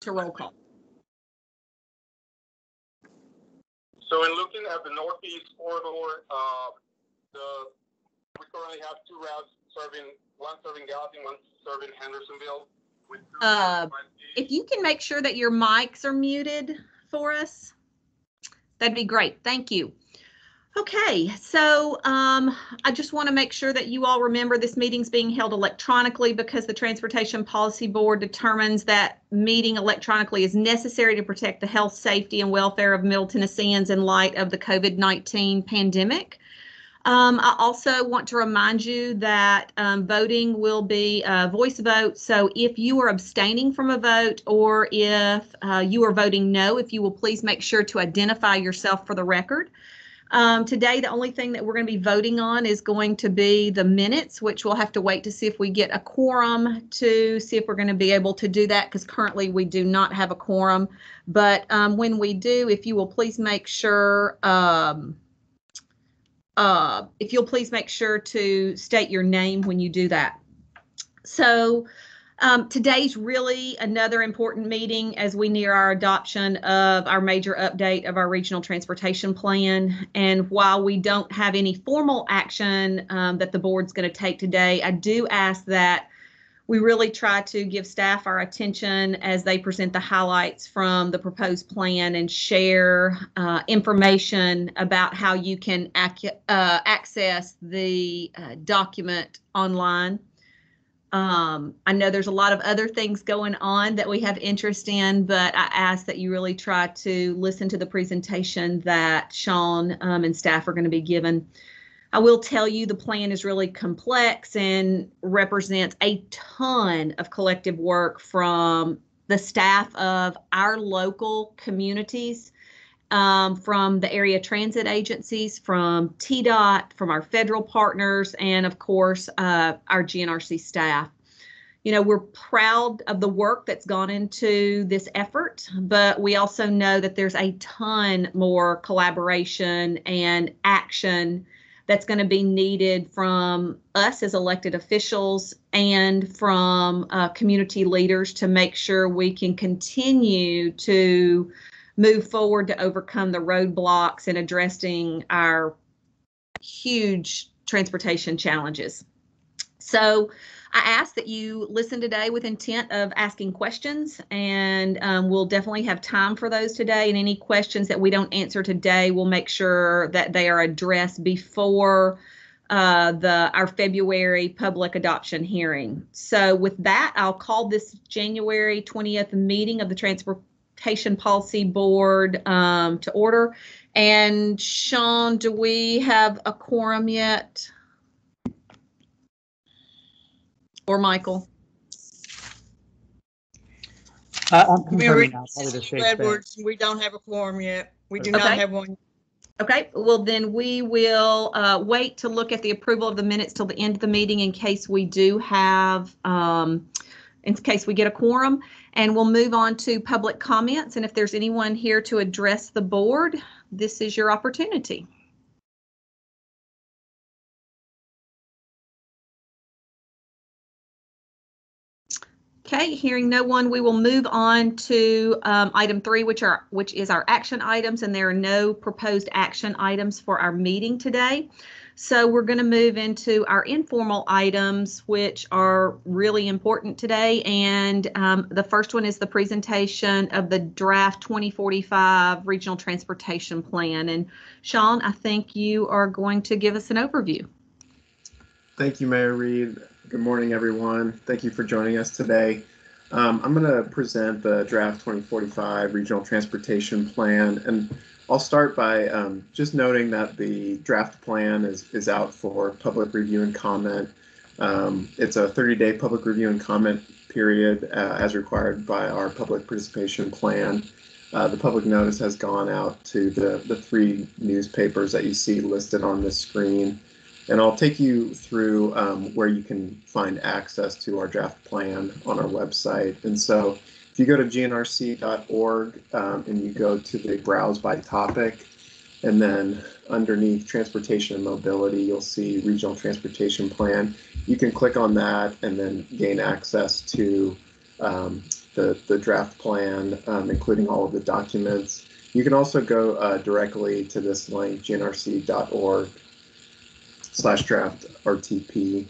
to roll call. So in looking at the Northeast corridor, we currently have 2 routes one serving Gallatin, one serving Hendersonville. With if you can make sure that your mics are muted for us, that'd be great. Thank you. Okay, so I just want to make sure that you all remember this meeting's being held electronically because the Transportation Policy Board determines that meeting electronically is necessary to protect the health, safety, and welfare of Middle Tennesseans in light of the COVID-19 pandemic. I also want to remind you that voting will be a voice vote. So if you are abstaining from a vote or if you are voting no, if you will please make sure to identify yourself for the record. Today, the only thing that we're going to be voting on is going to be the minutes, which we'll have to wait to see if we get a quorum to see if we're going to be able to do that, because currently we do not have a quorum. But when we do, if you will please make sure to state your name when you do that. So today's really another important meeting as we near our adoption of our major update of our regional transportation plan. And while we don't have any formal action that the board's going to take today, I do ask that we really try to give staff our attention as they present the highlights from the proposed plan and share information about how you can access the document online. I know there's a lot of other things going on that we have interest in, but I ask that you really try to listen to the presentation that Sean and staff are going to be given. I will tell you the plan is really complex and represents a ton of collective work from the staff of our local communities, from the area transit agencies, from Tdot, from our federal partners, and of course, our GNRC staff. You know, we're proud of the work that's gone into this effort, but we also know that there's a ton more collaboration and action that's going to be needed from us as elected officials and from community leaders to make sure we can continue to move forward to overcome the roadblocks in addressing our huge transportation challenges. So I ask that you listen today with intent of asking questions, and we'll definitely have time for those today. And any questions that we don't answer today, we'll make sure that they are addressed before our February public adoption hearing. So with that, I'll call this January 20th meeting of the Transportation Policy Board to order. And Sean, do we have a quorum yet? Or Michael? I'm confirming now, probably the safe Edwards, we don't have a quorum yet. We do not have one. Okay, well then we will wait to look at the approval of the minutes till the end of the meeting in case we do have, in case we get a quorum, and we'll move on to public comments. And if there's anyone here to address the board, this is your opportunity. Okay, hearing no one, we will move on to item 3, which is our action items, and there are no proposed action items for our meeting today. So we're going to move into our informal items, which are really important today. And the first one is the presentation of the draft 2045 Regional Transportation Plan. And Sean, I think you are going to give us an overview. Thank you, Mayor Reed. Good morning, everyone. Thank you for joining us today. I'm going to present the draft 2045 Regional Transportation Plan, and I'll start by just noting that the draft plan is out for public review and comment. It's a 30-day public review and comment period as required by our public participation plan. The public notice has gone out to the 3 newspapers that you see listed on this screen. And I'll take you through where you can find access to our draft plan on our website. And so if you go to gnrc.org and you go to the browse by topic, and then underneath transportation and mobility, you'll see regional transportation plan. You can click on that and then gain access to the draft plan, including all of the documents. You can also go directly to this link, gnrc.org/draft RTP.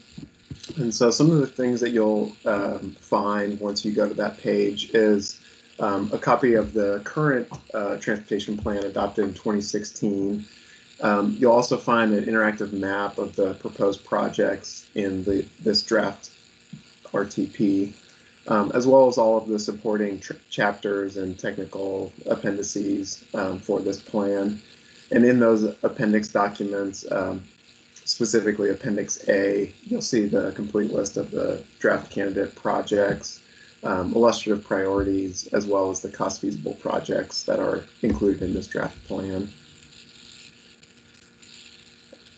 And so some of the things that you'll find once you go to that page is a copy of the current transportation plan adopted in 2016. You'll also find an interactive map of the proposed projects in this draft RTP, as well as all of the supporting chapters and technical appendices for this plan. And in those appendix documents, specifically Appendix A, you'll see the complete list of the draft candidate projects, illustrative priorities, as well as the cost feasible projects that are included in this draft plan.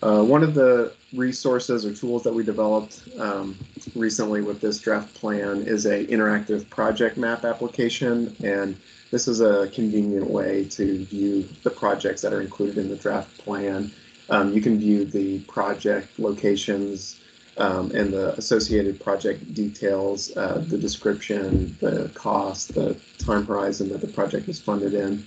One of the resources or tools that we developed recently with this draft plan is a interactive project map application, and this is a convenient way to view the projects that are included in the draft plan. You can view the project locations and the associated project details, the description, the cost, the time horizon that the project is funded in.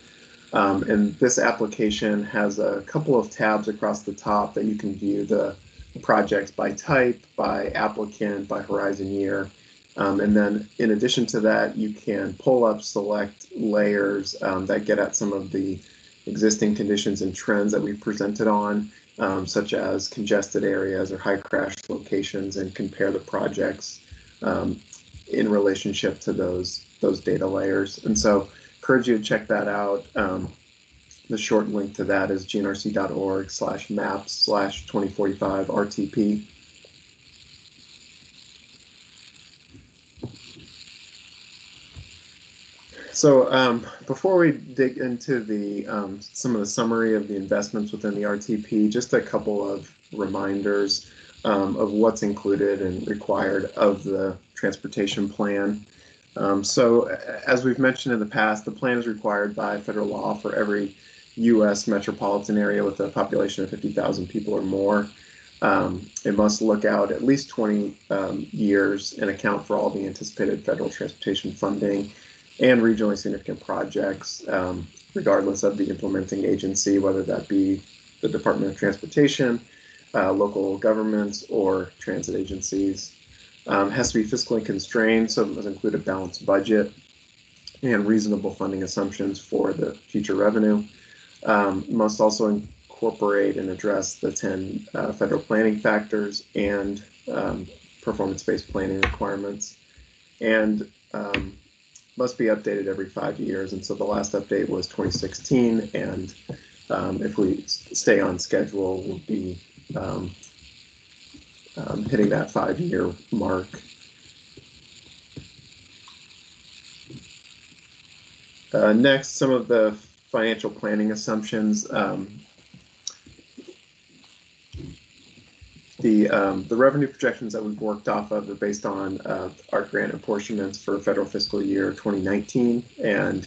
And this application has a couple of tabs across the top that you can view the projects by type, by applicant, by horizon year. And then in addition to that, you can pull up select layers that get at some of the existing conditions and trends that we've presented on, such as congested areas or high crash locations, and compare the projects in relationship to those data layers. And so encourage you to check that out. The short link to that is gnrc.org/maps/2045 RTP. So before we dig into the some of the summary of the investments within the RTP, just a couple of reminders of what's included and required of the transportation plan. So as we've mentioned in the past, the plan is required by federal law for every U.S. metropolitan area with a population of 50,000 people or more. It must look out at least 20 years and account for all the anticipated federal transportation funding and regionally significant projects, regardless of the implementing agency, whether that be the Department of Transportation, local governments, or transit agencies. Has to be fiscally constrained, so it must include a balanced budget and reasonable funding assumptions for the future revenue. Must also incorporate and address the 10 federal planning factors and performance-based planning requirements, and must be updated every 5 years. And so the last update was 2016, and if we stay on schedule, we'll be hitting that 5-year mark. Next, some of the financial planning assumptions. The revenue projections that we've worked off of are based on our grant apportionments for federal fiscal year 2019, and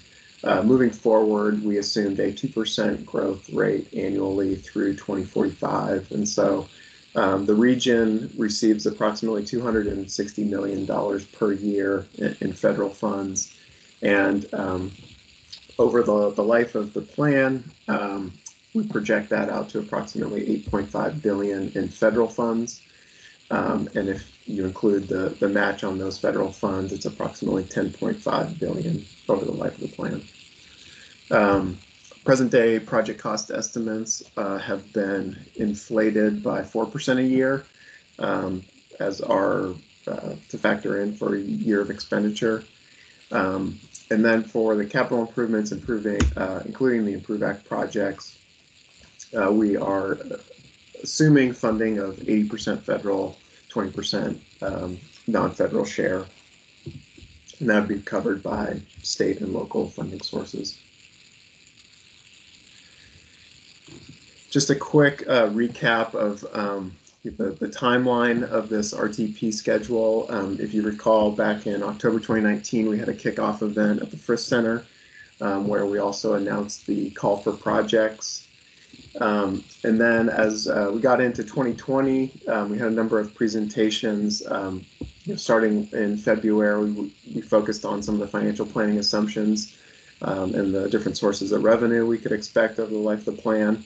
moving forward, we assumed a 2% growth rate annually through 2045, and so the region receives approximately $260 million per year in federal funds, and over the life of the plan, we project that out to approximately $8.5 billion in federal funds, and if you include the match on those federal funds, it's approximately $10.5 billion over the life of the plan. Present day project cost estimates have been inflated by 4% a year as our to factor in for a year of expenditure. And then for the capital improvements, including the Improve Act projects, we are assuming funding of 80% federal, 20% non-federal share, and that would be covered by state and local funding sources. Just a quick recap of the timeline of this RTP schedule. If you recall, back in October 2019, we had a kickoff event at the Frisk Center where we also announced the call for projects. And then as we got into 2020, we had a number of presentations starting in February, we focused on some of the financial planning assumptions and the different sources of revenue we could expect over the life of the plan.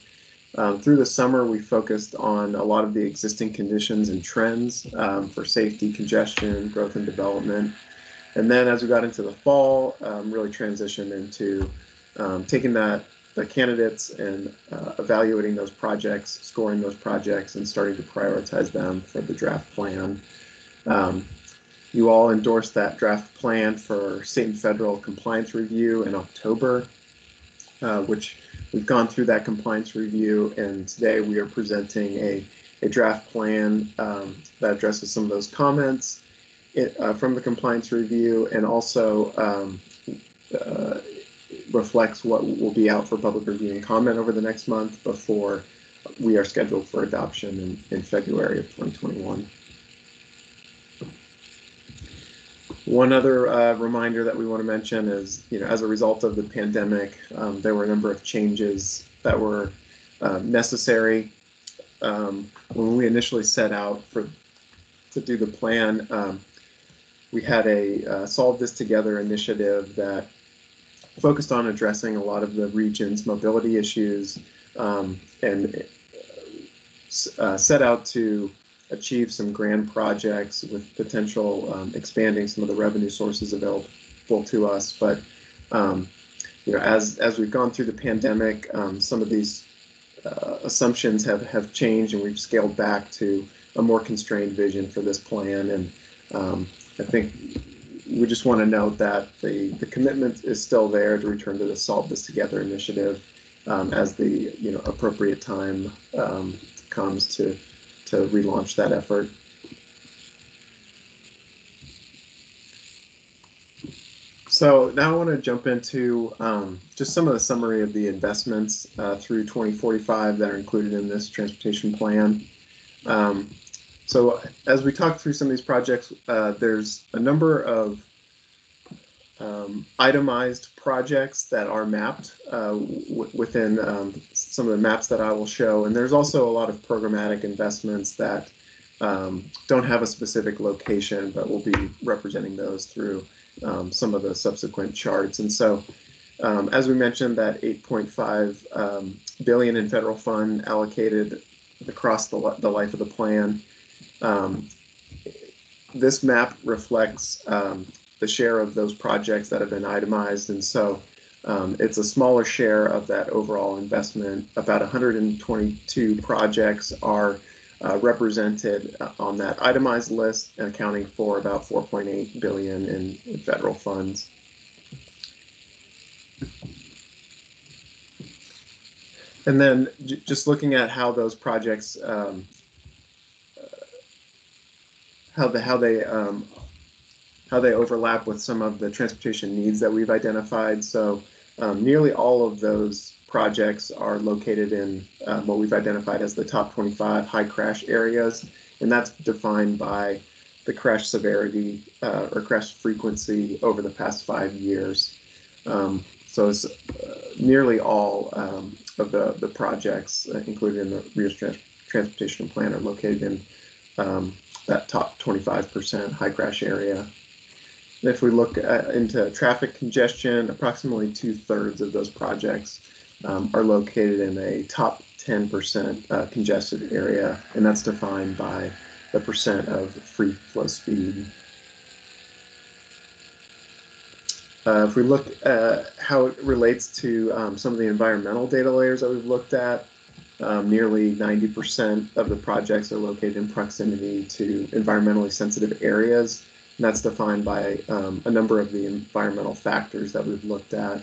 Through the summer, we focused on a lot of the existing conditions and trends for safety, congestion, growth and development. And then as we got into the fall, really transitioned into taking the candidates and evaluating those projects, scoring those projects, and starting to prioritize them for the draft plan. You all endorsed that draft plan for state and federal compliance review in October, which we've gone through that compliance review, and today we are presenting a draft plan that addresses some of those comments from the compliance review, and also reflects what will be out for public review and comment over the next month before we are scheduled for adoption in February of 2021. One other reminder that we want to mention is, as a result of the pandemic, there were a number of changes that were necessary. When we initially set out to do the plan, we had a Solve This Together initiative that focused on addressing a lot of the region's mobility issues and set out to achieve some grand projects with potential expanding some of the revenue sources available to us. But as we've gone through the pandemic, some of these assumptions have changed, and we've scaled back to a more constrained vision for this plan. And I think we just want to note that the commitment is still there to return to the Solve This Together initiative as the appropriate time comes to relaunch that effort. So now I want to jump into just some of the summary of the investments through 2045 that are included in this transportation plan. So as we talk through some of these projects, there's a number of itemized projects that are mapped within some of the maps that I will show. And there's also a lot of programmatic investments that don't have a specific location, but we'll be representing those through some of the subsequent charts. And so, as we mentioned, that $8.5 billion in federal fund allocated across the life of the plan. This map reflects the share of those projects that have been itemized, and so it's a smaller share of that overall investment. About 122 projects are represented on that itemized list, accounting for about $4.8 billion in federal funds. And then just looking at how those projects, how they overlap with some of the transportation needs that we've identified. So nearly all of those projects are located in what we've identified as the top 25 high crash areas, and that's defined by the crash severity or crash frequency over the past 5 years. So it's nearly all of the projects included in the RIO's transportation plan are located in that top 25% high crash area. And if we look into traffic congestion, approximately 2/3 of those projects are located in a top 10% congested area, and that's defined by the percent of free flow speed. If we look at how it relates to some of the environmental data layers that we've looked at, nearly 90% of the projects are located in proximity to environmentally sensitive areas, and that's defined by a number of the environmental factors that we've looked at.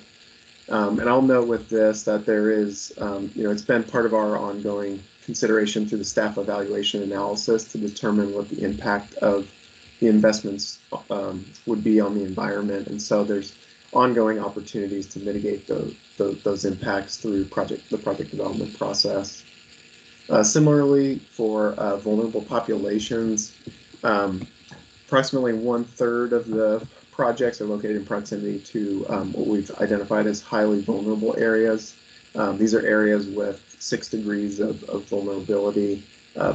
And I'll note with this that there is, it's been part of our ongoing consideration through the staff evaluation analysis to determine what the impact of the investments would be on the environment. And so there's ongoing opportunities to mitigate those impacts through the project development process. Similarly, for vulnerable populations, approximately 1/3 of the projects are located in proximity to what we've identified as highly vulnerable areas. These are areas with 6 degrees of vulnerability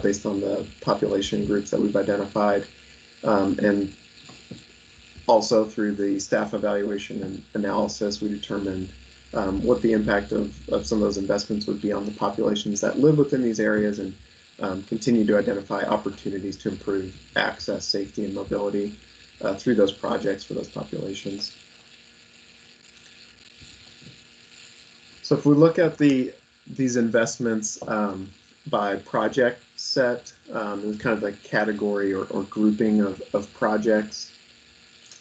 based on the population groups that we've identified. And also through the staff evaluation and analysis, we determined what the impact of some of those investments would be on the populations that live within these areas, and continue to identify opportunities to improve access, safety, and mobility through those projects for those populations. So if we look at these investments by project set, it kind of like category or grouping of projects.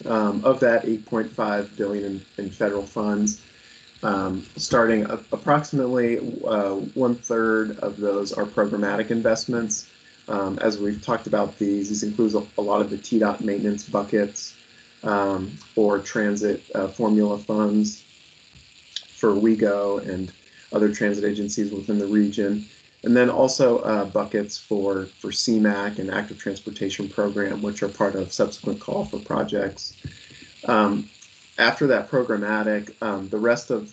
Of that 8.5 billion in federal funds, starting approximately 1/3 of those are programmatic investments. As we've talked about, these includes a lot of the Tdot maintenance buckets or transit formula funds for WeGo and other transit agencies within the region. And then also buckets for CMAQ and Active Transportation Program, which are part of subsequent call for projects. After that programmatic, the rest of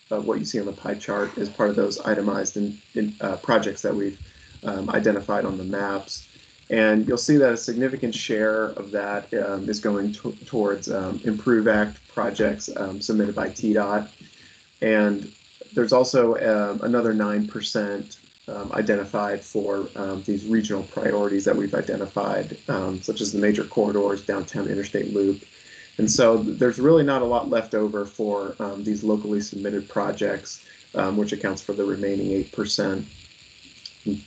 what you see on the pie chart is part of those itemized projects that we've identified on the maps. And you'll see that a significant share of that is going towards Improve Act projects submitted by Tdot. And there's also another 9% identified for these regional priorities that we've identified, such as the major corridors, downtown interstate loop. And so there's really not a lot left over for these locally submitted projects, which accounts for the remaining 8%. And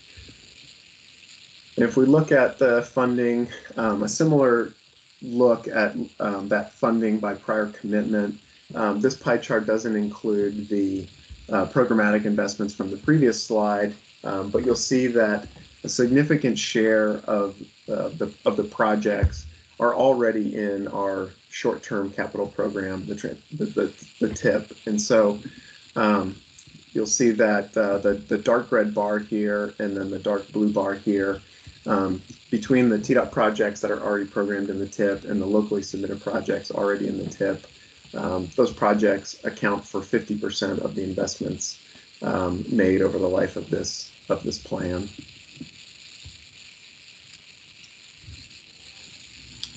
if we look at the funding, a similar look at that funding by prior commitment, this pie chart doesn't include the programmatic investments from the previous slide, but you'll see that a significant share of the projects are already in our short-term capital program, the TIP. And so you'll see that the dark red bar here and then the dark blue bar here, between the Tdot projects that are already programmed in the TIP and the locally submitted projects already in the TIP, those projects account for 50% of the investments made over the life of this plan.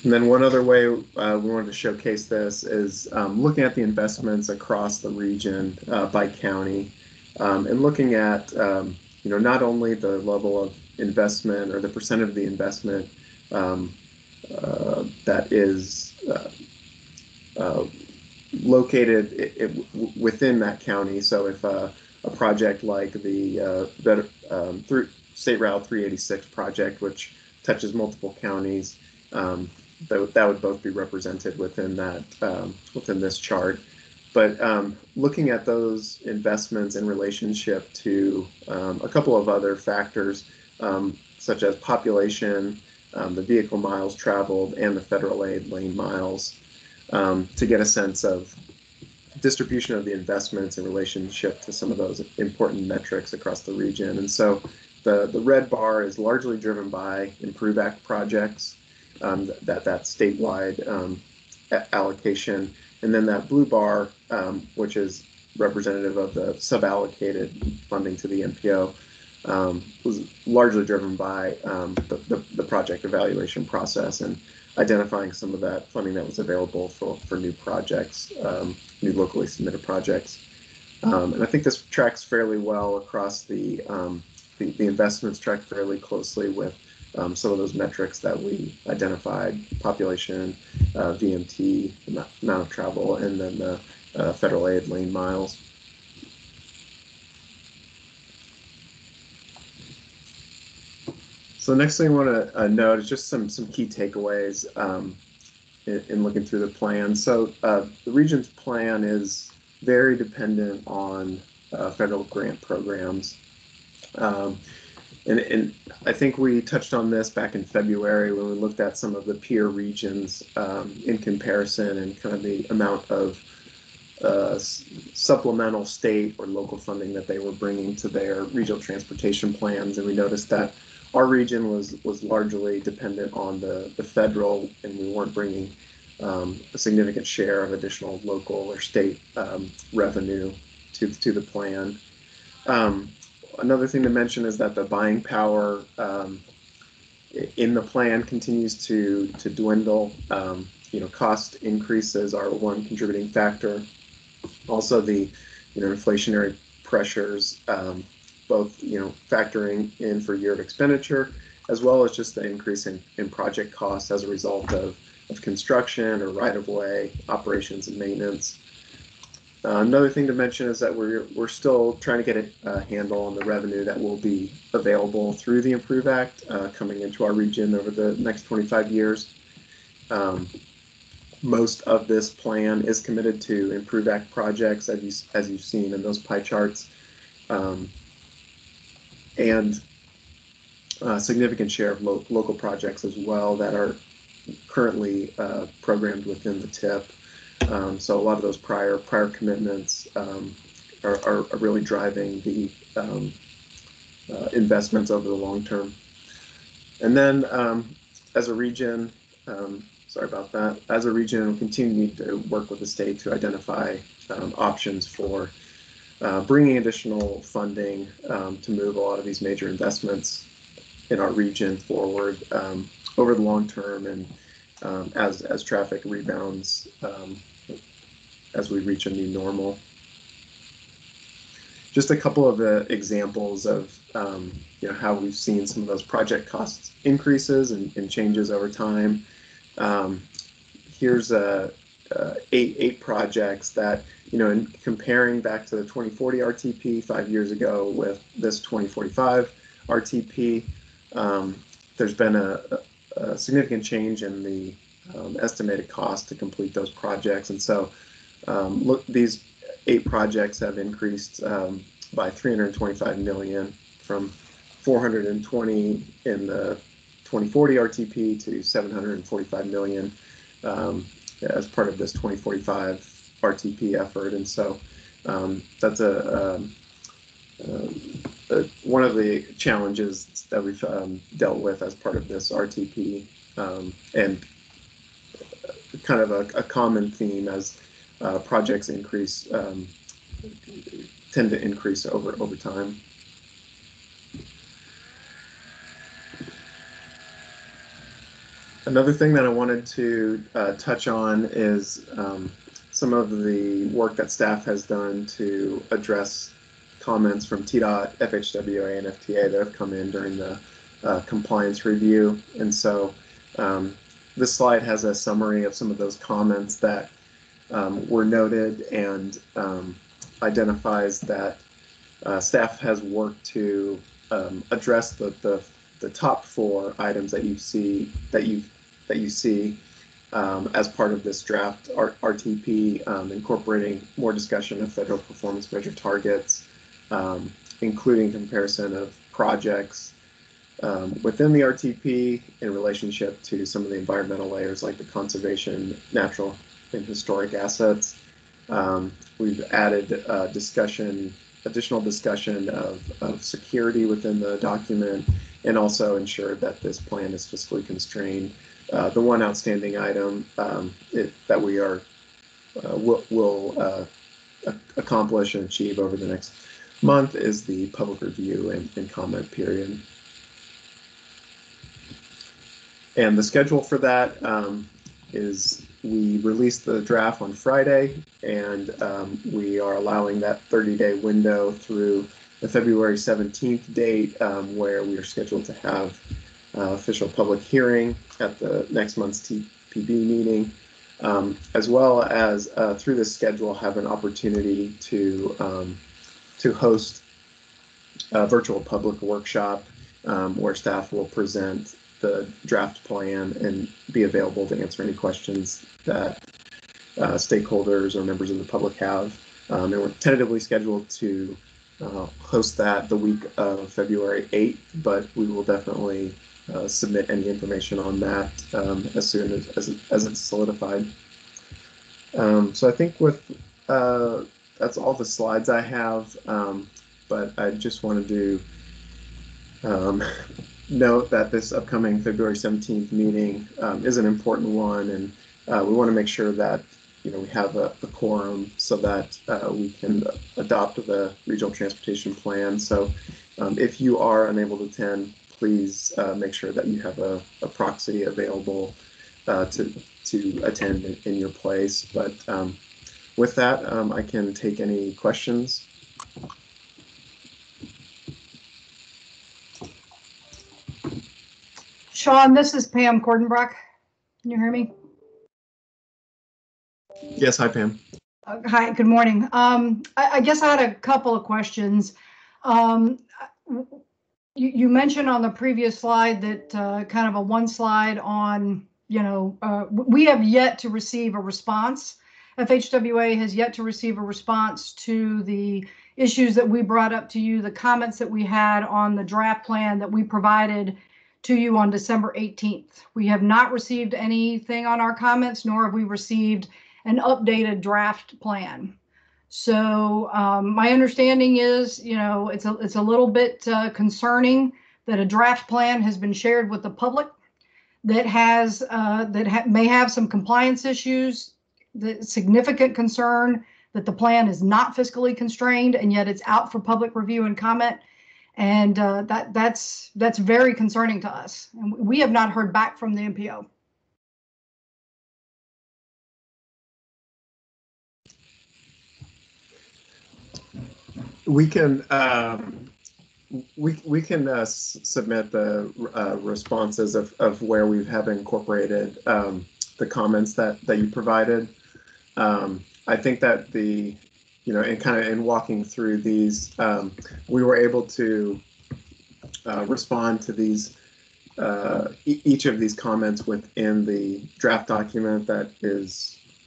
And then one other way we wanted to showcase this is looking at the investments across the region by county, and looking at not only the level of investment or the percent of the investment that is located within that county. So if a project like the State Route 386 project, which touches multiple counties, that would both be represented within that within this chart. But looking at those investments in relationship to a couple of other factors, such as population, the vehicle miles traveled, and the federal aid lane miles, to get a sense of distribution of the investments in relationship to some of those important metrics across the region. And so the red bar is largely driven by Improve Act projects, that statewide allocation. And then that blue bar, which is representative of the suballocated funding to the MPO, was largely driven by the project evaluation process and identifying some of that funding that was available for new projects, new locally submitted projects. And I think this tracks fairly well across the investments track fairly closely with some of those metrics that we identified: population, VMT, amount of travel, and then the federal aid lane miles. So the next thing I want to note is just some key takeaways in looking through the plan. So the region's plan is very dependent on federal grant programs. And I think we touched on this back in February when we looked at some of the peer regions in comparison and kind of the amount of supplemental state or local funding that they were bringing to their regional transportation plans. And we noticed that our region was largely dependent on the federal, and we weren't bringing a significant share of additional local or state revenue to the plan. Another thing to mention is that the buying power in the plan continues to dwindle. Cost increases are one contributing factor. Also, the inflationary pressures, both factoring in for year of expenditure, as well as just the increase in project costs as a result of construction or right-of-way operations and maintenance. Another thing to mention is that we're still trying to get a handle on the revenue that will be available through the Improve Act coming into our region over the next 25 years. Most of this plan is committed to Improve Act projects, as you've seen in those pie charts, and a significant share of local projects as well that are currently programmed within the TIP. So a lot of those prior commitments are really driving the investments over the long term. And then as a region, sorry about that, as a region, we'll continue to work with the state to identify options for bringing additional funding to move a lot of these major investments in our region forward over the long term, and as traffic rebounds, as we reach a new normal. Just a couple of the examples of how we've seen some of those project costs increases and changes over time. Here's eight projects that, in comparing back to the 2040 RTP 5 years ago with this 2045 RTP, there's been a significant change in the estimated cost to complete those projects. And so these 8 projects have increased by $325 million from 420 in the 2040 RTP to 745 million as part of this 2045 RTP effort. And so that's one of the challenges that we've dealt with as part of this RTP, and kind of a common theme as projects increase, tend to increase over time. Another thing that I wanted to touch on is some of the work that staff has done to address comments from Tdot, FHWA, and FTA that have come in during the compliance review. And so this slide has a summary of some of those comments that were noted, and identifies that staff has worked to address the top 4 items that you see as part of this draft RTP, incorporating more discussion of federal performance measure targets, including comparison of projects within the RTP in relationship to some of the environmental layers like the conservation, natural, and historic assets. We've added additional discussion of security within the document, and also ensured that this plan is fiscally constrained. The one outstanding item that we will accomplish and achieve over the next month is the public review and comment period. And the schedule for that is we released the draft on Friday, and we are allowing that 30-day window through the February 17th date, where we are scheduled to have official public hearing at the next month's TPB meeting, as well as through this schedule have an opportunity to host a virtual public workshop where staff will present the draft plan and be available to answer any questions that stakeholders or members of the public have. And we're tentatively scheduled to host that the week of February 8th, but we will definitely submit any information on that as soon as it's solidified. So I think that's all the slides I have, but I just wanted to note that this upcoming February 17th meeting is an important one, and we want to make sure that we have a quorum so that we can adopt the regional transportation plan. So if you are unable to attend, please make sure that you have a proxy available to attend in your place. But with that, I can take any questions. Sean, this is Pam Cordenbrock. Can you hear me? Yes, hi, Pam. Hi, good morning. I guess I had a couple of questions. You mentioned on the previous slide that kind of a one slide on, we have yet to receive a response. FHWA has yet to receive a response to the issues that we brought up to you, the comments that we had on the draft plan that we provided to you on December 18th. We have not received anything on our comments, nor have we received an updated draft plan. So my understanding is, it's a little bit concerning that a draft plan has been shared with the public that has may have some compliance issues. The significant concern that the plan is not fiscally constrained, and yet it's out for public review and comment. And that's very concerning to us. And we have not heard back from the MPO. We can submit the responses of where we have incorporated the comments that you provided. I think that in walking through these, we were able to respond to these each of these comments within the draft document that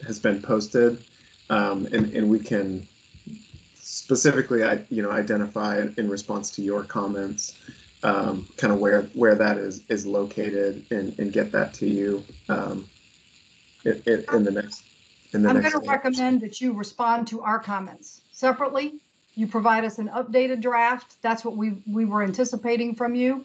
has been posted, and we can specifically, identify in response to your comments, kind of where that is located, and get that to you in the next. I'm going to recommend that you respond to our comments separately. You provide us an updated draft. That's what we were anticipating from you.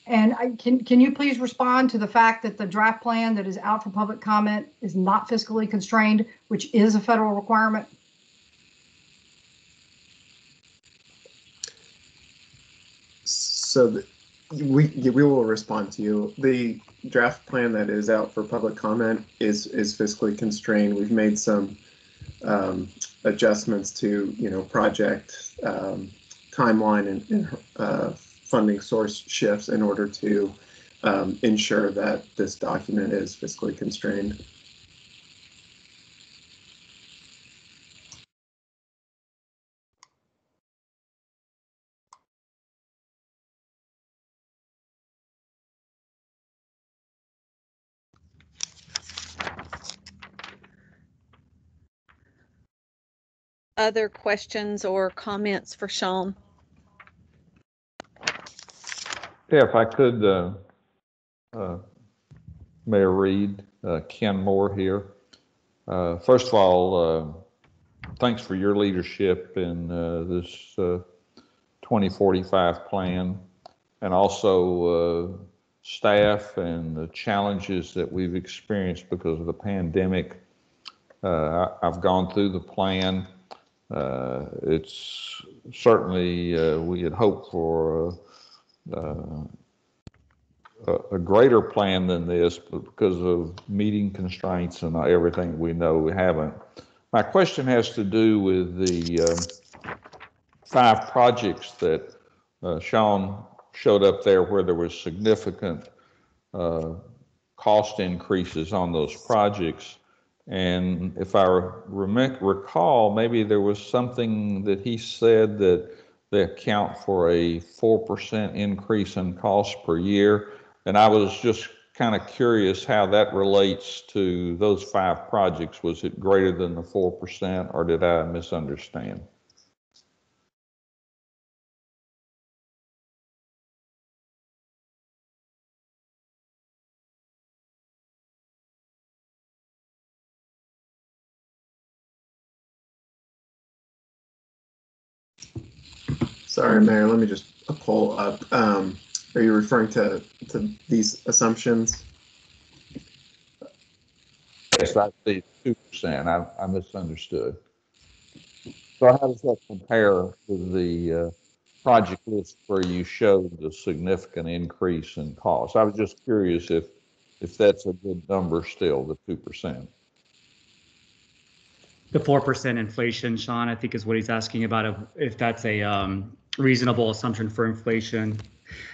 And can you please respond to the fact that the draft plan that is out for public comment is not fiscally constrained, which is a federal requirement? So we will respond to you. The draft plan that is out for public comment is fiscally constrained. We've made some adjustments to project timeline and funding source shifts in order to ensure that this document is fiscally constrained. Other questions or comments for Sean? Yeah, if I could, Mayor Reed, Ken Moore here. First of all, thanks for your leadership in this 2045 plan, and also staff and the challenges that we've experienced because of the pandemic. I've gone through the plan. It's certainly, we had hoped for a greater plan than this, but because of meeting constraints and everything, we know we haven't. My question has to do with the 5 projects that Sean showed up there, where there was significant cost increases on those projects. And if I recall, maybe there was something that he said that they account for a 4% increase in cost per year. And I was just kind of curious how that relates to those 5 projects. Was it greater than the 4%, or did I misunderstand? Sorry, Mayor, let me just pull up. Are you referring to these assumptions? Yes, I see 2%. I misunderstood. So how does that compare with the project list where you showed the significant increase in cost. I was just curious if that's a good number still, the 2%. The 4% inflation, Sean, I think is what he's asking about, if that's a reasonable assumption for inflation.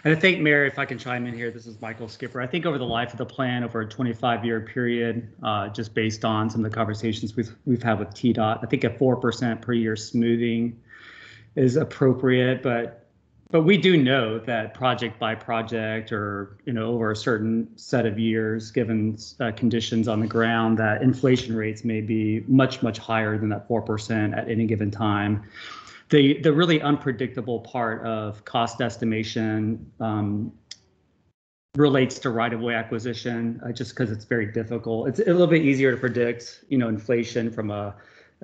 And I think, Mayor, if I can chime in here, this is Michael Skipper. I think over the life of the plan, over a 25-year period, just based on some of the conversations we've had with Tdot, I think a 4% per year smoothing is appropriate, but we do know that project by project, or over a certain set of years, given conditions on the ground, that inflation rates may be much higher than that 4% at any given time. The really unpredictable part of cost estimation relates to right-of-way acquisition, just because it's very difficult. It's a little bit easier to predict, inflation from a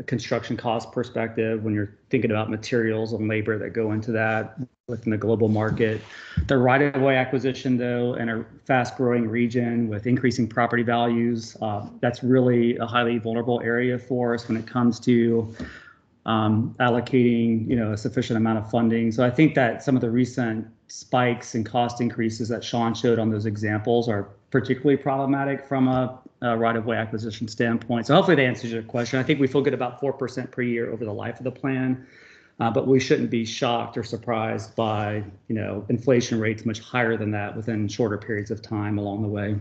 construction cost perspective when you're thinking about materials and labor that go into that within the global market. The right-of-way acquisition, though, in a fast-growing region with increasing property values, that's really a highly vulnerable area for us when it comes to allocating, a sufficient amount of funding. So I think that some of the recent spikes and cost increases that Sean showed on those examples are particularly problematic from a right-of-way acquisition standpoint. So hopefully that answers your question. I think we feel good about 4% per year over the life of the plan, but we shouldn't be shocked or surprised by, inflation rates much higher than that within shorter periods of time along the way.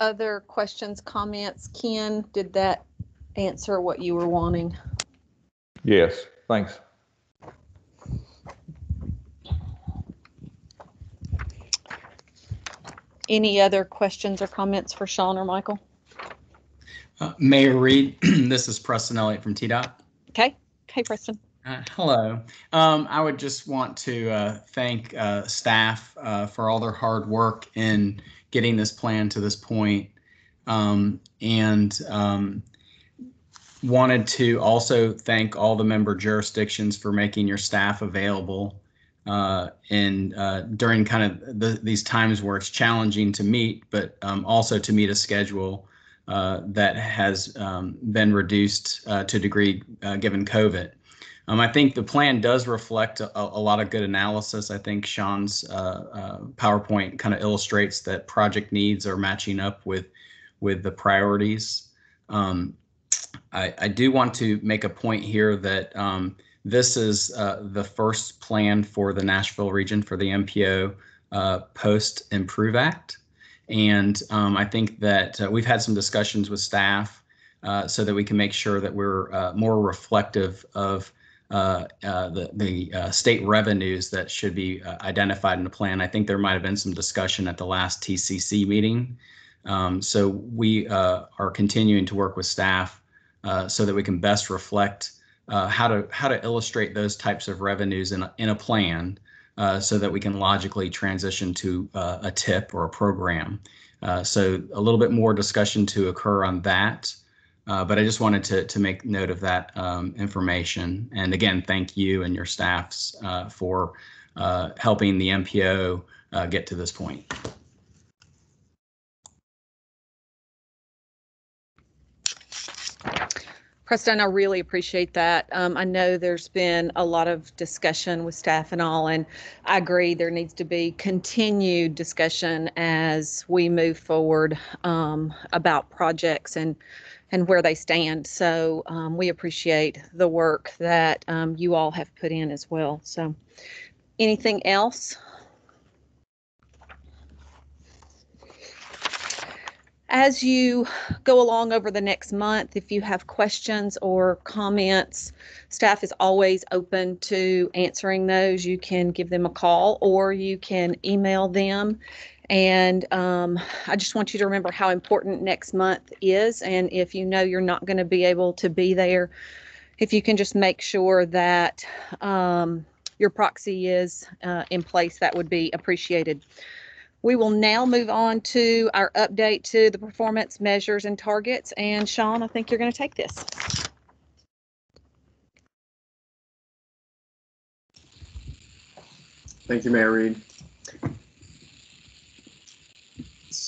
Other questions, comments? Ken, did that answer what you were wanting? Yes, thanks. Any other questions or comments for Sean or Michael? Mayor Reed, this is Preston Elliott from Tdot. Okay. Hey, Preston. Hello. I would just want to thank staff for all their hard work in getting this plan to this point, and wanted to also thank all the member jurisdictions for making your staff available during kind of these times where it's challenging to meet, but also to meet a schedule that has been reduced to a degree given COVID. I think the plan does reflect a lot of good analysis. I think Sean's PowerPoint kind of illustrates that project needs are matching up with the priorities. I do want to make a point here that this is the first plan for the Nashville region for the MPO post Improve Act. And I think that we've had some discussions with staff so that we can make sure that we're more reflective of the state revenues that should be identified in the plan. I think there might have been some discussion at the last TCC meeting. So we are continuing to work with staff so that we can best reflect how to illustrate those types of revenues in a plan so that we can logically transition to a TIP or a program. So a little bit more discussion to occur on that. But I just wanted to make note of that information. And again, thank you and your staffs for helping the MPO get to this point. Preston, I really appreciate that. I know there's been a lot of discussion with staff and all, and I agree there needs to be continued discussion as we move forward about projects and where they stand. So we appreciate the work that you all have put in as well. So anything else? As you go along over the next month, if you have questions or comments, staff is always open to answering those. You can give them a call or you can email them. And I just want you to remember how important next month is. And if you know you're not going to be able to be there, if you can just make sure that your proxy is in place, that would be appreciated. We will now move on to our update to the performance measures and targets. And Sean, I think you're going to take this. Thank you, Mayor Reed.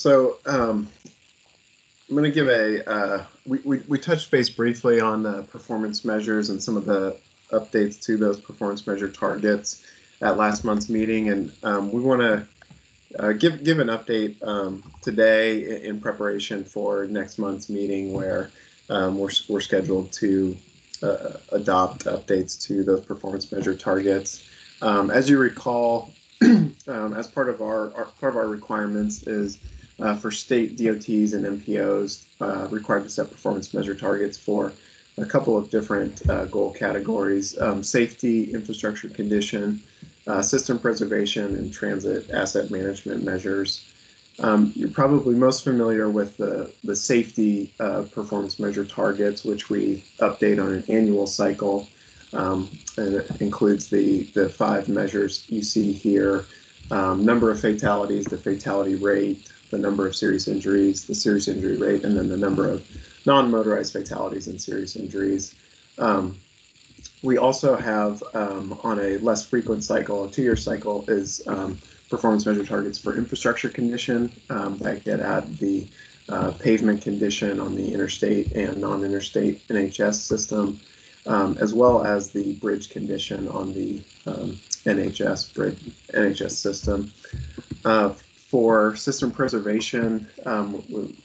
So I'm going to give we touched base briefly on the performance measures and some of the updates to those performance measure targets at last month's meeting, and we want to give an update today in preparation for next month's meeting, where we're scheduled to adopt updates to those performance measure targets. As you recall, as part of our requirements is for state DOTs and MPOs required to set performance measure targets for a couple of different goal categories: safety, infrastructure condition, system preservation, and transit asset management measures. You're probably most familiar with the safety performance measure targets, which we update on an annual cycle. And it includes the 5 measures you see here: number of fatalities, the fatality rate, the number of serious injuries, the serious injury rate, and then the number of non-motorized fatalities and serious injuries. We also have, on a less frequent cycle, a 2-year cycle, is performance measure targets for infrastructure condition that get at the pavement condition on the interstate and non-interstate NHS system, as well as the bridge condition on the NHS system. For system preservation, we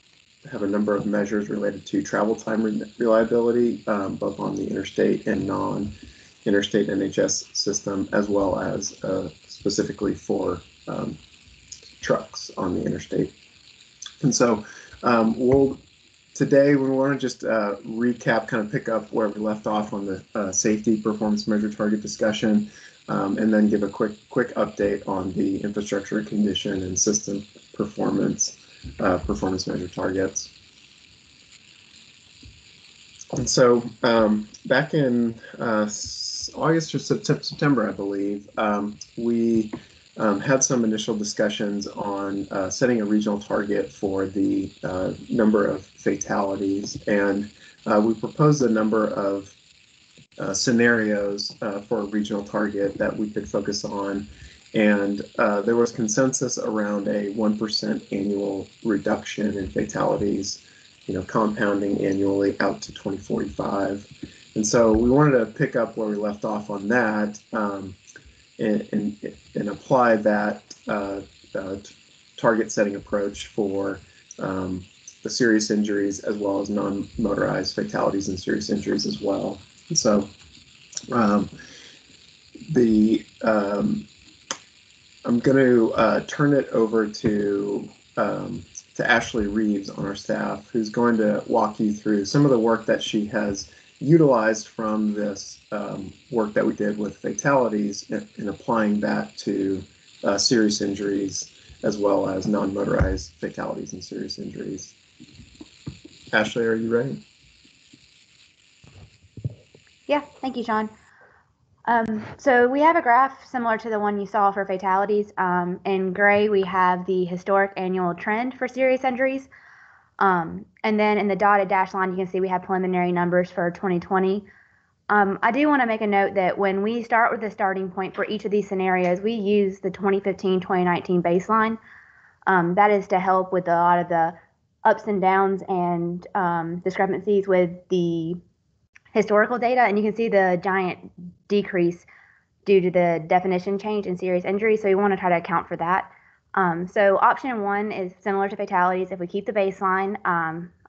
have a number of measures related to travel time reliability, both on the interstate and non-interstate NHS system, as well as specifically for trucks on the interstate. And so today we want to just recap, kind of pick up where we left off on the safety performance measure target discussion, and then give a quick update on the infrastructure condition and system performance measure targets. And so back in August or September, I believe, we had some initial discussions on setting a regional target for the number of fatalities, and we proposed a number of scenarios for a regional target that we could focus on, and there was consensus around a 1% annual reduction in fatalities, compounding annually out to 2045. And so we wanted to pick up where we left off on that, and apply that target setting approach for the serious injuries, as well as non-motorized fatalities and serious injuries as well. And so I'm going to turn it over to Ashley Reeves on our staff, who's going to walk you through some of the work that she has utilized from this work that we did with fatalities, and applying that to serious injuries, as well as non-motorized fatalities and serious injuries. Ashley, are you ready? Yeah, thank you, Sean. So we have a graph similar to the one you saw for fatalities. In gray, we have the historic annual trend for serious injuries. And then in the dotted dash line, you can see we have preliminary numbers for 2020. I do want to make a note that when we start with the starting point for each of these scenarios, we use the 2015-2019 baseline. That is to help with a lot of the ups and downs and discrepancies with the historical data, and you can see the giant decrease due to the definition change in serious injury, so we want to try to account for that. So option 1 is similar to fatalities. If we keep the baseline,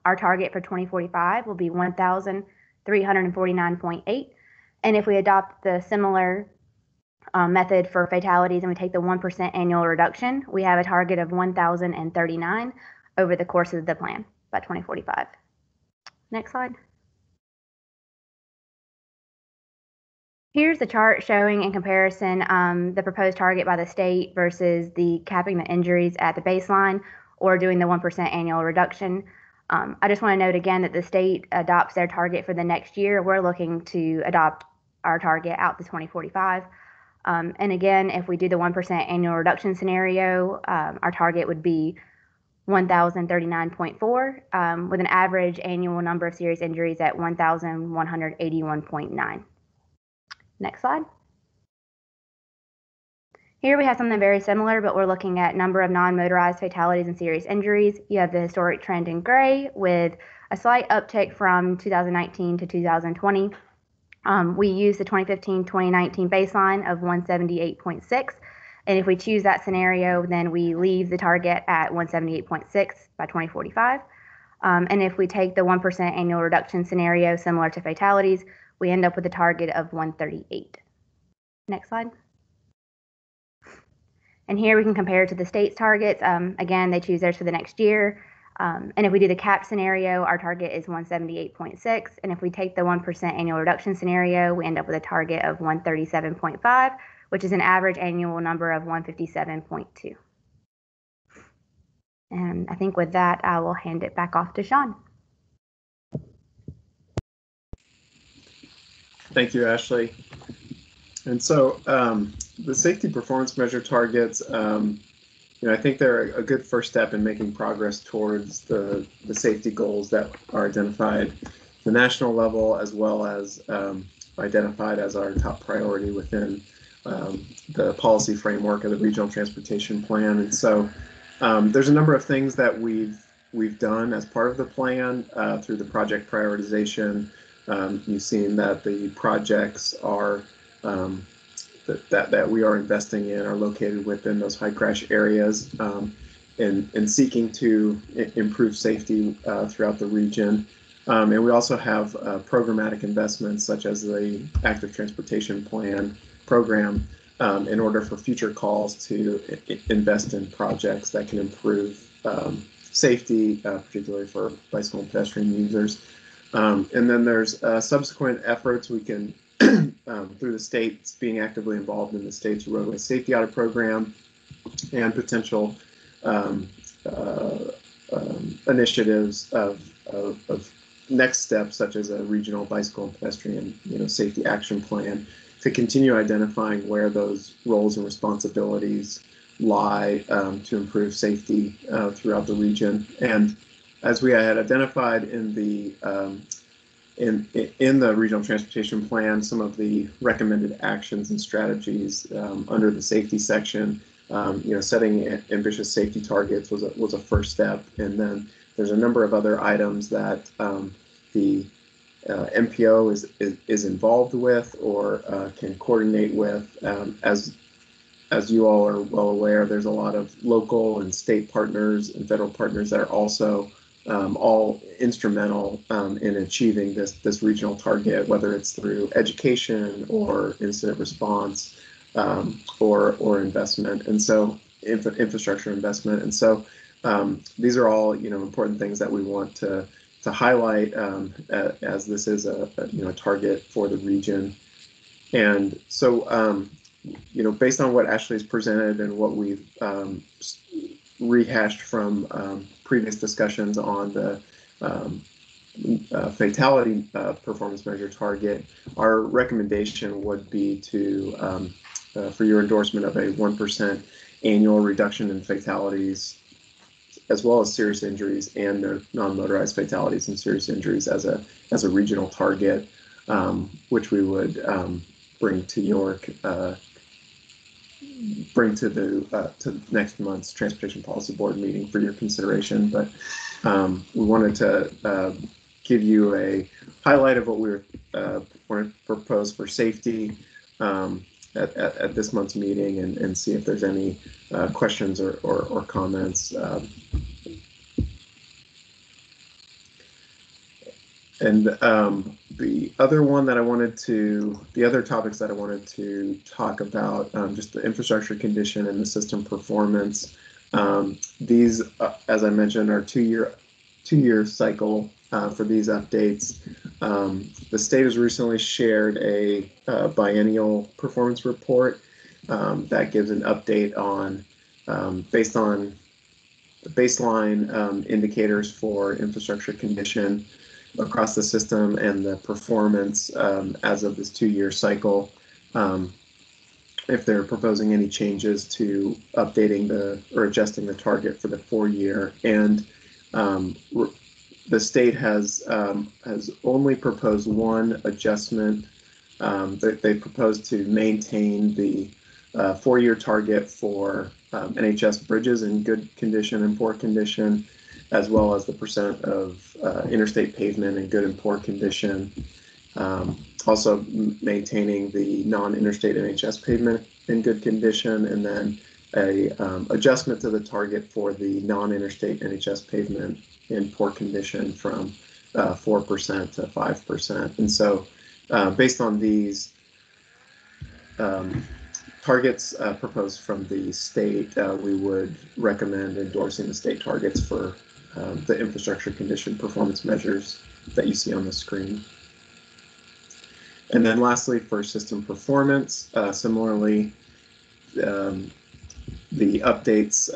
our target for 2045 will be 1,349.8, and if we adopt the similar method for fatalities and we take the 1% annual reduction, we have a target of 1,039 over the course of the plan by 2045. Next slide. Here's the chart showing in comparison the proposed target by the state versus the capping the injuries at the baseline or doing the 1% annual reduction. I just want to note again that the state adopts their target for the next year. We're looking to adopt our target out to 2045. And again, if we do the 1% annual reduction scenario, our target would be 1,039.4 with an average annual number of serious injuries at 1,181.9. Next slide. Here we have something very similar, but we're looking at number of non-motorized fatalities and serious injuries. You have the historic trend in gray with a slight uptick from 2019 to 2020. We use the 2015-2019 baseline of 178.6. And if we choose that scenario, then we leave the target at 178.6 by 2045. And if we take the 1% annual reduction scenario similar to fatalities, we end up with a target of 138. Next slide. And here we can compare to the state's targets. Again, they choose theirs for the next year. And if we do the cap scenario, our target is 178.6. And if we take the 1% annual reduction scenario, we end up with a target of 137.5, which is an average annual number of 157.2. And I think with that, I will hand it back off to Sean. Thank you, Ashley. And so the safety performance measure targets, I think they're a good first step in making progress towards the safety goals that are identified at the national level, as well as identified as our top priority within the policy framework of the Regional Transportation Plan. And so there's a number of things that we've done as part of the plan through the project prioritization. You've seen that the projects are that we are investing in are located within those high crash areas and seeking to improve safety throughout the region. And we also have programmatic investments such as the Active Transportation Plan program in order for future calls to invest in projects that can improve safety, particularly for bicycle and pedestrian users. And then there's subsequent efforts we can through the states being actively involved in the state's roadway safety audit program and potential initiatives of next steps such as a regional bicycle and pedestrian safety action plan to continue identifying where those roles and responsibilities lie to improve safety throughout the region. And as we had identified in the Regional Transportation Plan, some of the recommended actions and strategies under the safety section, setting ambitious safety targets was a first step, and then there's a number of other items that the MPO is involved with or can coordinate with. As you all are well aware, there's a lot of local and state partners and federal partners that are also all instrumental in achieving this regional target, whether it's through education or incident response or investment, and so infrastructure investment. And so these are all important things that we want to highlight as this is a target for the region. And so based on what Ashley's presented and what we've rehashed from previous discussions on the fatality performance measure target, our recommendation would be to for your endorsement of a 1% annual reduction in fatalities, as well as serious injuries and the non-motorized fatalities and serious injuries as a regional target, which we would bring to the next month's Transportation Policy Board meeting for your consideration. But we wanted to give you a highlight of what we want to propose for safety at this month's meeting, and see if there's any questions or comments. And the other topics that I wanted to talk about, just the infrastructure condition and the system performance. These, as I mentioned, are two-year cycle for these updates. The state has recently shared a biennial performance report that gives an update on based on baseline indicators for infrastructure condition across the system and the performance as of this two-year cycle. If they're proposing any changes to updating or adjusting the target for the 4-year, and the state has only proposed one adjustment. They proposed to maintain the 4-year target for NHS bridges in good condition and poor condition, as well as the percent of interstate pavement in good and poor condition. Also maintaining the non-interstate NHS pavement in good condition, and then a adjustment to the target for the non-interstate NHS pavement in poor condition from 4% to 5%. And so based on these targets proposed from the state, we would recommend endorsing the state targets for the infrastructure condition performance measures that you see on the screen. And then lastly, for system performance, similarly, the updates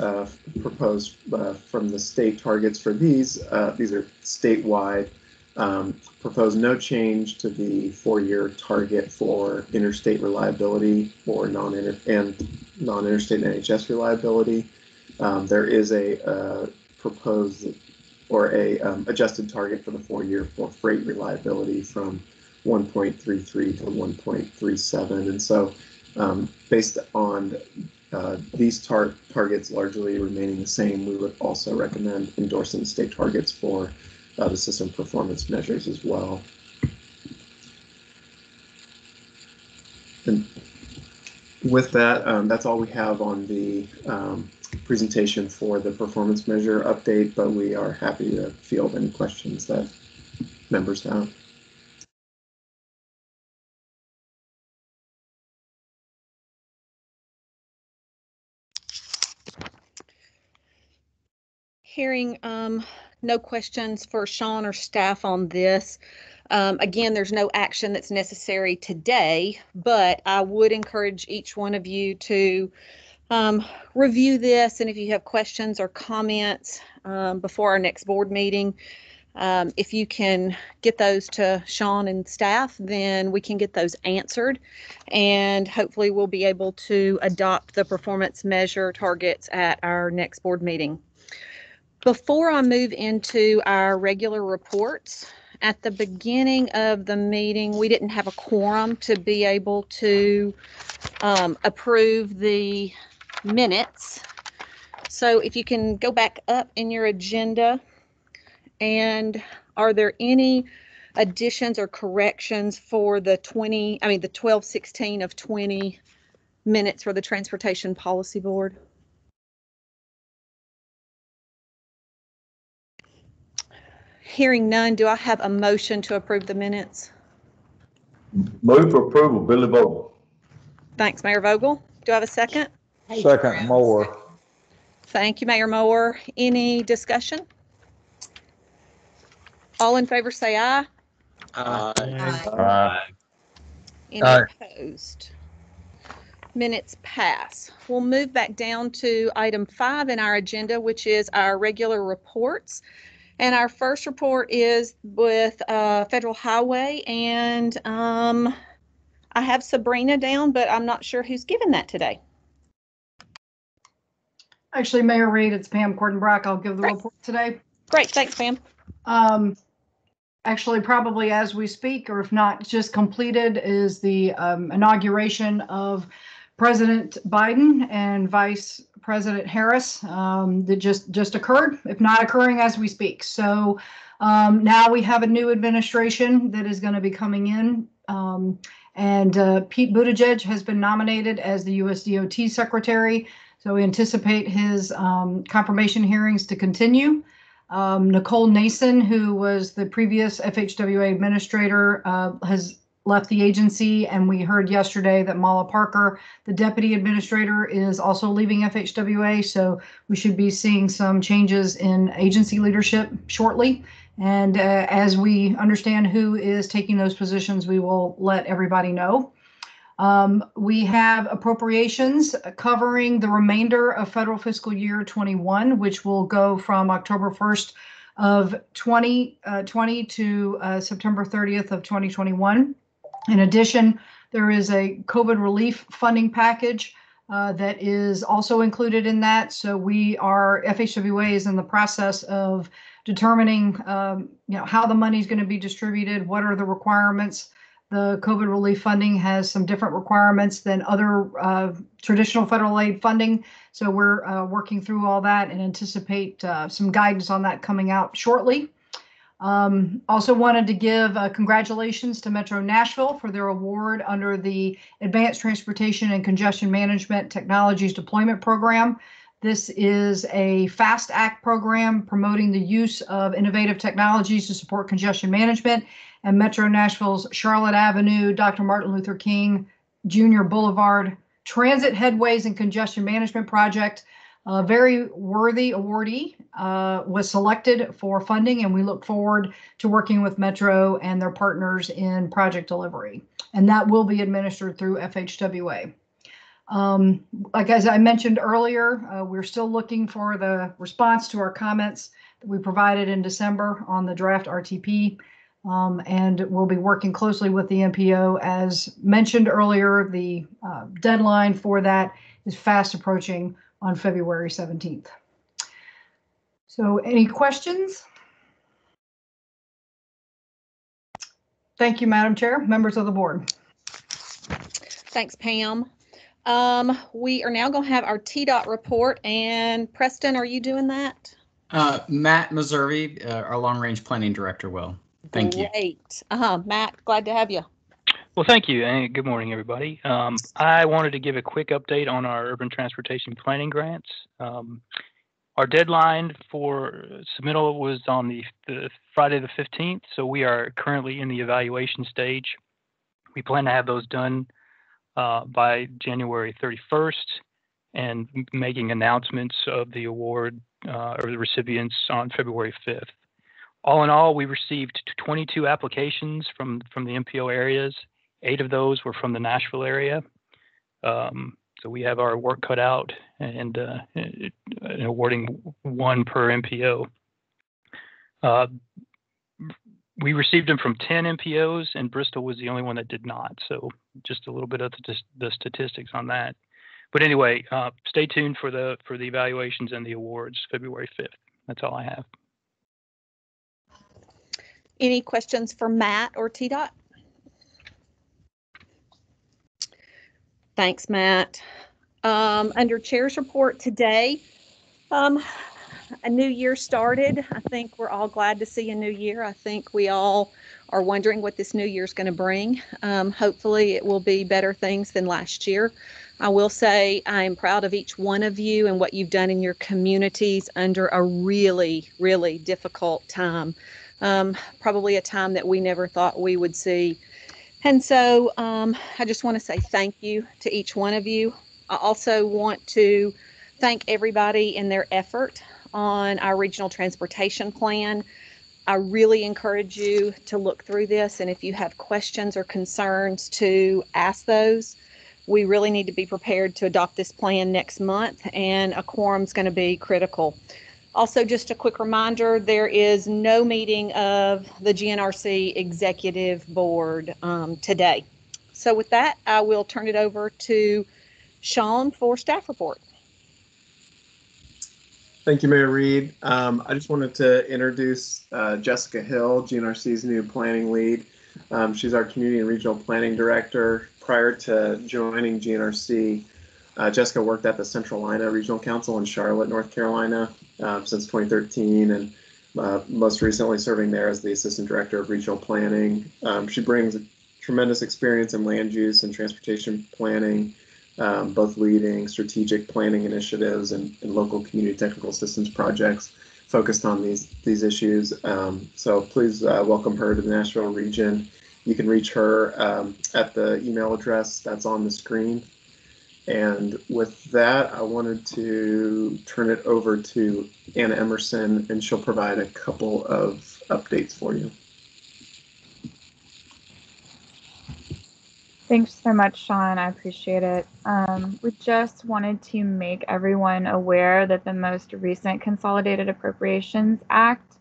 proposed from the state targets for these are statewide. Propose no change to the 4-year target for interstate reliability or non-interstate NHS reliability. There is a proposed or a adjusted target for the 4-year for freight reliability from 1.33 to 1.37. And so based on these targets largely remaining the same, we would also recommend endorsing the state targets for the system performance measures as well. And with that, that's all we have on the presentation for the performance measure update, but we are happy to field any questions that members have. Hearing no questions for Sean or staff on this. Again, there's no action that's necessary today, but I would encourage each one of you to review this, and if you have questions or comments before our next board meeting, if you can get those to Sean and staff, then we can get those answered, and hopefully we'll be able to adopt the performance measure targets at our next board meeting. Before I move into our regular reports, at the beginning of the meeting, we didn't have a quorum to be able to approve the minutes. So if you can go back up in your agenda, and are there any additions or corrections for the 12/16 of 20 minutes for the Transportation Policy Board? Hearing none, do I have a motion to approve the minutes? Move for approval, Billy Vogel. Thanks, Mayor Vogel. Do I have a second? Second, Moore. Thank you, Mayor Moore. Any discussion? All in favor say aye. Aye. Any opposed? Minutes pass. We'll move back down to item 5 in our agenda, which is our regular reports. And our first report is with Federal Highway, and I have Sabrina down, but I'm not sure who's given that today. Actually, Mayor Reed, it's Pam Cordenbrock. I'll give the report today. Great, thanks, Pam. Actually, probably as we speak, or if not just completed, is the inauguration of President Biden and Vice President Harris that just occurred, if not occurring as we speak. So now we have a new administration that is going to be coming in, and Pete Buttigieg has been nominated as the U.S. DOT Secretary. So we anticipate his confirmation hearings to continue. Nicole Nason, who was the previous FHWA administrator, has left the agency, and we heard yesterday that Mala Parker, the deputy administrator, is also leaving FHWA, so we should be seeing some changes in agency leadership shortly. And as we understand who is taking those positions, we will let everybody know. We have appropriations covering the remainder of federal fiscal year 21, which will go from October 1st of 2020 to September 30th of 2021. In addition, there is a COVID relief funding package that is also included in that. So FHWA is in the process of determining how the money is going to be distributed, what are the requirements The COVID relief funding has some different requirements than other traditional federal aid funding. So we're working through all that and anticipate some guidance on that coming out shortly. Also wanted to give congratulations to Metro Nashville for their award under the Advanced Transportation and Congestion Management Technologies Deployment Program. This is a FAST Act program promoting the use of innovative technologies to support congestion management, and Metro Nashville's Charlotte Avenue, Dr. Martin Luther King Jr. Boulevard Transit Headways and Congestion Management Project. A very worthy awardee was selected for funding, and we look forward to working with Metro and their partners in project delivery. And that will be administered through FHWA. Like as I mentioned earlier, we're still looking for the response to our comments that we provided in December on the draft RTP. And we'll be working closely with the MPO. As mentioned earlier, the deadline for that is fast approaching on February 17th. So any questions? Thank you, Madam Chair, members of the board. Thanks, Pam. We are now going to have our Tdot report, and Preston, are you doing that? Matt Meserve, our long-range planning director, will. Thank you. Great. Matt, glad to have you. Well, thank you, and good morning, everybody. I wanted to give a quick update on our urban transportation planning grants. Our deadline for submittal was on the Friday the 15th, so we are currently in the evaluation stage. We plan to have those done by January 31st and making announcements of the award or the recipients on February 5th. All in all, we received 22 applications from the MPO areas. 8 of those were from the Nashville area. So we have our work cut out and awarding 1 per MPO. We received them from 10 MPOs, and Bristol was the only one that did not. So just a little bit of the statistics on that. But anyway, stay tuned for the evaluations and the awards February 5th. That's all I have. Any questions for Matt or Tdot? Thanks, Matt. Under Chair's report today, a new year started. I think we're all glad to see a new year. I think we all are wondering what this new year is going to bring. Hopefully it will be better things than last year. I will say I am proud of each one of you and what you've done in your communities under a really, really difficult time. Probably a time that we never thought we would see. And so I just want to say thank you to each one of you. I also want to thank everybody in their effort on our regional transportation plan. I really encourage you to look through this, and if you have questions or concerns, to ask those. We really need to be prepared to adopt this plan next month, and a quorum is going to be critical. Also, just a quick reminder, there is no meeting of the GNRC Executive Board today. So with that, I will turn it over to Sean for staff report. Thank you, Mayor Reed. I just wanted to introduce Jessica Hill, GNRC's new planning lead. She's our Community and Regional Planning Director. Prior to joining GNRC, Jessica worked at the Central Lina Regional Council in Charlotte, North Carolina since 2013, and most recently serving there as the Assistant Director of Regional Planning. She brings a tremendous experience in land use and transportation planning, both leading strategic planning initiatives and local community technical assistance projects focused on these issues. So please welcome her to the Nashville region. You can reach her at the email address that's on the screen. And with that, I wanted to turn it over to Anna Emerson, and she'll provide a couple of updates for you. Thanks so much, Sean. I appreciate it. We just wanted to make everyone aware that the most recent Consolidated Appropriations Act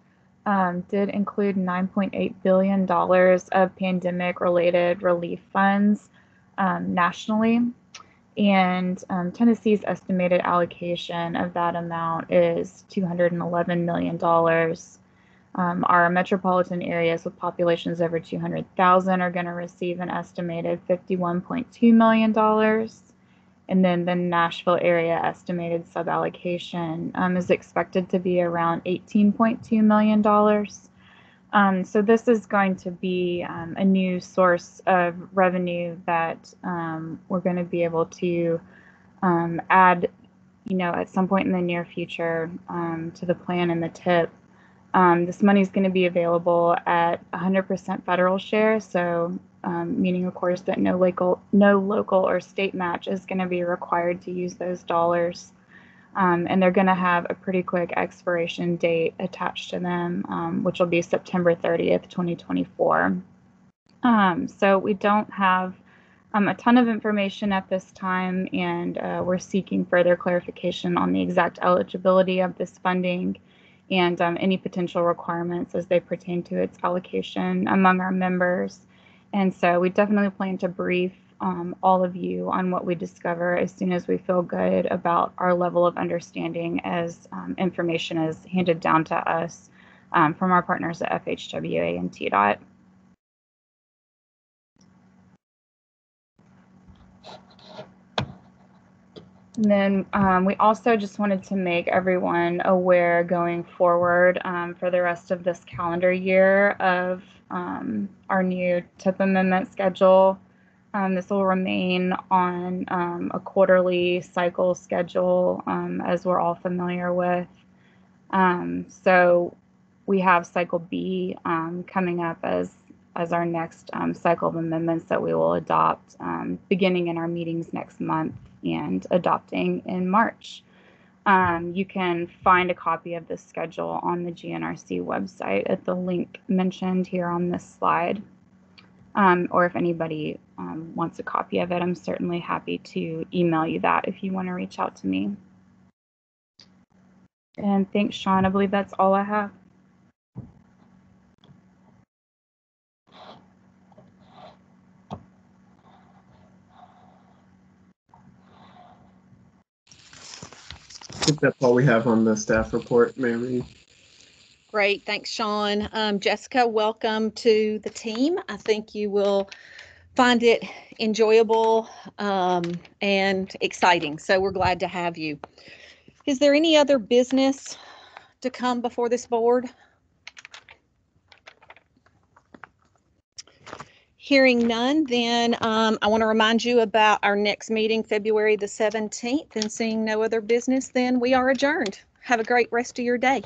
did include $9.8 billion of pandemic-related relief funds nationally. And Tennessee's estimated allocation of that amount is $211 million. Our metropolitan areas with populations over 200,000 are going to receive an estimated $51.2 million. And then the Nashville area estimated suballocation is expected to be around $18.2 million. So this is going to be a new source of revenue that we're going to be able to add, at some point in the near future to the plan and the TIP. This money is going to be available at 100% federal share, so meaning, of course, that no local or state match is going to be required to use those dollars. And they're going to have a pretty quick expiration date attached to them, which will be September 30th, 2024. So we don't have a ton of information at this time, and we're seeking further clarification on the exact eligibility of this funding and any potential requirements as they pertain to its allocation among our members. And so we definitely plan to brief all of you on what we discover as soon as we feel good about our level of understanding as information is handed down to us from our partners at FHWA and Tdot. And then we also just wanted to make everyone aware going forward for the rest of this calendar year of our new TIP amendment schedule. This will remain on a quarterly cycle schedule, as we're all familiar with. So we have cycle B coming up as our next cycle of amendments that we will adopt beginning in our meetings next month and adopting in March. You can find a copy of this schedule on the GNRC website at the link mentioned here on this slide. Or if anybody wants a copy of it, I'm certainly happy to email you that if you want to reach out to me. And thanks, Sean. I believe that's all I have. I think that's all we have on the staff report, Mary. Great. Thanks, Sean. Jessica, welcome to the team. I think you will find it enjoyable and exciting. So we're glad to have you. Is there any other business to come before this board? Hearing none, then I want to remind you about our next meeting, February the 17th, and seeing no other business, then we are adjourned. Have a great rest of your day.